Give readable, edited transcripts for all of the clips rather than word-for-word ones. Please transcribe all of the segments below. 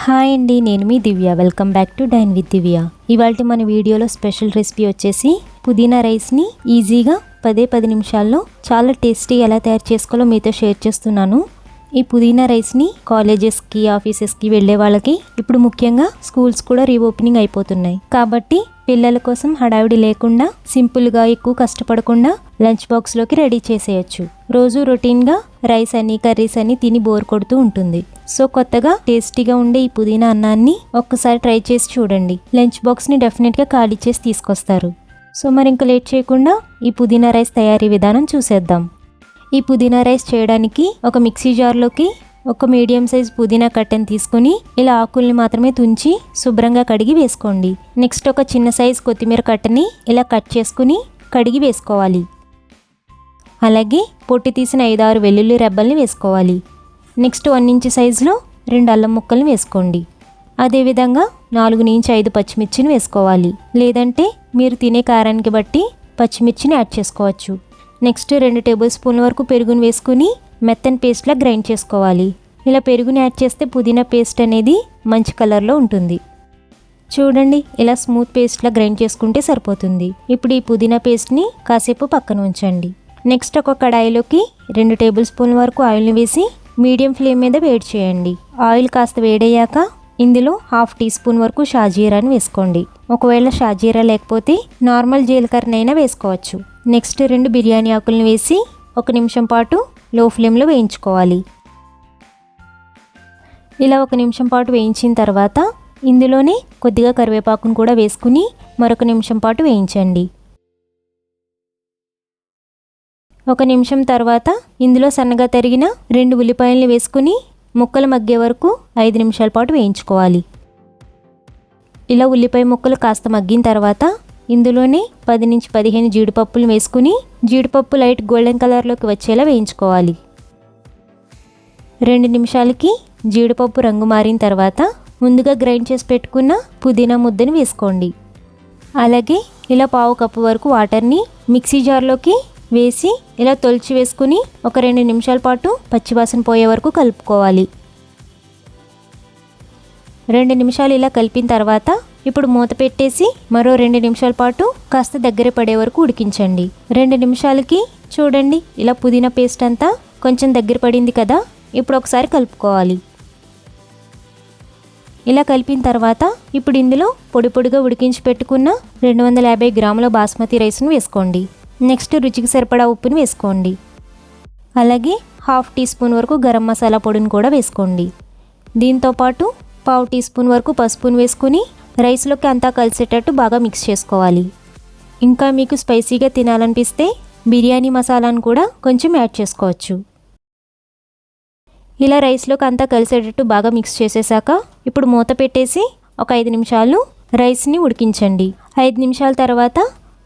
Hi అండి, నేను మీ Divya. Welcome back to dine with Divya. ఇవాళ మన వీడియోలో స్పెషల్ రెసిపీ వచ్చేసి పుదీనా రైస్ని ఈజీగా 10 నిమిషాల్లో చాలా టేస్టీ ఎలా తయారు చేసుకోవాలో మీతో షేర్ చేస్తున్నాను. ఈ పుదీనా రైస్ని కాలేజెస్కి, ఆఫీసెస్కి వెళ్ళే వాళ్ళకి ఇప్పుడు ముఖ్యంగా స్కూల్స్ కూడా రీఓపెనింగ్ అయిపోతున్నాయి కాబట్టి పిల్లల కోసం హడావిడి లేకుండా సింపుల్గా ఎక్కువ కష్టపడకుండా లంచ్ బాక్స్లోకి రెడీ చేసేయచ్చు. రోజు రొటీన్గా రైస్ అని కర్రీస్ అని తిని బోర్ కొడుతూ ఉంటుంది. సో కొత్తగా టేస్టీగా ఉండే ఈ పుదీనా అన్నాన్ని ఒక్కసారి ట్రై చేసి చూడండి. లంచ్ బాక్స్ని డెఫినెట్గా ఖాళీ చేసి తీసుకొస్తారు. సో మరి ఇంకా లేట్ చేయకుండా ఈ పుదీనా రైస్ తయారీ విధానం చూసేద్దాం. ఈ పుదీనా రైస్ చేయడానికి ఒక మిక్సీ జార్లోకి ఒక మీడియం సైజ్ పుదీనా కట్టెని తీసుకుని ఇలా ఆకుల్ని మాత్రమే తుంచి శుభ్రంగా కడిగి వేసుకోండి. నెక్స్ట్ ఒక చిన్న సైజ్ కొత్తిమీర కట్టని ఇలా కట్ చేసుకుని కడిగి వేసుకోవాలి. అలాగే పొట్టి తీసిన 5-6 వెల్లుల్లి రెబ్బల్ని వేసుకోవాలి. నెక్స్ట్ 1 ఇంచ్ సైజులో 2 అల్లం ముక్కల్ని వేసుకోండి. అదేవిధంగా 4 నుంచి 5 పచ్చిమిర్చిని వేసుకోవాలి. లేదంటే మీరు తినే కారానికి బట్టి పచ్చిమిర్చిని యాడ్ చేసుకోవచ్చు. నెక్స్ట్ 2 టేబుల్ స్పూన్ల వరకు పెరుగుని వేసుకుని మెత్తని పేస్ట్లా గ్రైండ్ చేసుకోవాలి. ఇలా పెరుగుని యాడ్ చేస్తే పుదీనా పేస్ట్ అనేది మంచి కలర్లో ఉంటుంది. చూడండి, ఇలా స్మూత్ పేస్ట్లా గ్రైండ్ చేసుకుంటే సరిపోతుంది. ఇప్పుడు ఈ పుదీనా పేస్ట్ని కాసేపు పక్కన ఉంచండి. నెక్స్ట్ ఒక కడాయిలోకి 2 టేబుల్ స్పూన్ల వరకు ఆయిల్ని వేసి మీడియం ఫ్లేమ్ మీద వేడి చేయండి. ఆయిల్ కాస్త వేడయ్యాక ఇందులో 1/2 టీ స్పూన్ వరకు షాజీరాని వేసుకోండి. ఒకవేళ షాజీరా లేకపోతే నార్మల్ జీలకర్రనైనా వేసుకోవచ్చు. నెక్స్ట్ 2 బిర్యానీ ఆకులను వేసి 1 నిమిషం పాటు లో ఫ్లేమ్లో వేయించుకోవాలి. ఇలా 1 నిమిషం పాటు వేయించిన తర్వాత ఇందులోనే కొద్దిగా కరివేపాకును కూడా వేసుకుని మరొక నిమిషం పాటు వేయించండి. 1 నిమిషం తర్వాత ఇందులో సన్నగా తరిగిన 2 ఉల్లిపాయలను వేసుకుని ముక్కలు మగ్గే వరకు 5 నిమిషాల పాటు వేయించుకోవాలి. ఇలా ఉల్లిపాయ ముక్కలు కాస్త మగ్గిన తర్వాత ఇందులోనే 10 నుంచి 15 జీడిపప్పులు వేసుకుని జీడిపప్పు లైట్ గోల్డెన్ కలర్లోకి వచ్చేలా వేయించుకోవాలి. 2 నిమిషాలకి జీడిపప్పు రంగు మారిన తర్వాత ముందుగా గ్రైండ్ చేసి పెట్టుకున్న పుదీనా ముద్దని వేసుకోండి. అలాగే ఇలా 1/2 కప్పు వరకు వాటర్ని మిక్సీ జార్లోకి వేసి ఇలా తొలిచి వేసుకుని ఒక 2 నిమిషాల పాటు పచ్చివాసన పోయే వరకు కలుపుకోవాలి. 2 నిమిషాలు ఇలా కలిపిన తర్వాత ఇప్పుడు మూత పెట్టేసి మరో 2 నిమిషాల పాటు కాస్త దగ్గర పడే వరకు ఉడికించండి. 2 నిమిషాలకి చూడండి, ఇలా పుదీనా పేస్ట్ అంతా కొంచెం దగ్గర పడింది కదా. ఇప్పుడు ఒకసారి కలుపుకోవాలి. ఇలా కలిపిన తర్వాత ఇప్పుడు ఇందులో పొడి పొడిగా ఉడికించి పెట్టుకున్న 250 గ్రాముల బాస్మతి రైస్ను వేసుకోండి. నెక్స్ట్ రుచికి సరిపడా ఉప్పుని వేసుకోండి. అలాగే 1/2 టీ స్పూన్ వరకు గరం మసాలా పొడిని కూడా వేసుకోండి. దీంతోపాటు 1/2 టీ స్పూన్ వరకు పసుపుని వేసుకుని రైస్లోకి అంతా కలిసేటట్టు బాగా మిక్స్ చేసుకోవాలి. ఇంకా మీకు స్పైసీగా తినాలనిపిస్తే బిర్యానీ మసాలాను కూడా కొంచెం యాడ్ చేసుకోవచ్చు. ఇలా రైస్లోకి అంతా కలిసేటట్టు బాగా మిక్స్ చేసేసాక ఇప్పుడు మూత పెట్టేసి ఒక 5 నిమిషాలు రైస్ని ఉడికించండి. 5 నిమిషాల తర్వాత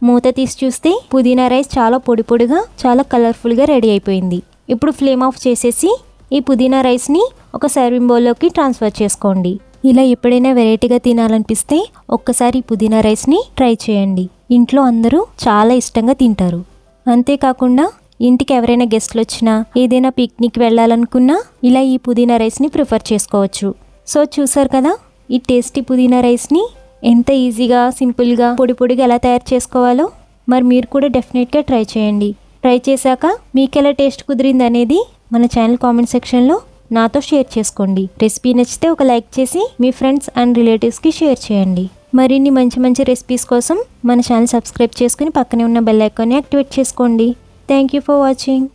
మూత తీసి చూస్తే పుదీనా రైస్ చాలా పొడి పొడిగా చాలా కలర్ఫుల్గా రెడీ అయిపోయింది. ఇప్పుడు ఫ్లేమ్ ఆఫ్ చేసేసి ఈ పుదీనా రైస్ని ఒక సర్వింగ్ బౌల్లోకి ట్రాన్స్ఫర్ చేసుకోండి. ఇలా ఎప్పుడైనా వెరైటీగా తినాలనిపిస్తే ఒక్కసారి పుదీనా రైస్ని ట్రై చేయండి. ఇంట్లో అందరూ చాలా ఇష్టంగా తింటారు. అంతేకాకుండా ఇంటికి ఎవరైనా గెస్ట్లు వచ్చినా ఏదైనా పిక్నిక్ వెళ్ళాలనుకున్నా ఇలా ఈ పుదీనా రైస్ని ప్రిఫర్ చేసుకోవచ్చు. సో చూసారు కదా, ఈ టేస్టీ పుదీనా రైస్ని ఎంత ఈజీగా సింపుల్గా పొడి పొడిగా ఎలా తయారు చేసుకోవాలో. మరి మీరు కూడా డెఫినెట్గా ట్రై చేయండి. ట్రై చేశాక మీకు ఎలా టేస్ట్ కుదిరింది అనేది మన ఛానల్ కామెంట్ సెక్షన్లో నాతో షేర్ చేసుకోండి. రెసిపీ నచ్చితే ఒక లైక్ చేసి మీ ఫ్రెండ్స్ అండ్ రిలేటివ్స్కి షేర్ చేయండి. మరిన్ని మంచి రెసిపీస్ కోసం మన ఛానల్ సబ్స్క్రైబ్ చేసుకుని పక్కనే ఉన్న బెల్ ఐకాన్ని యాక్టివేట్ చేసుకోండి. Thank you for watching.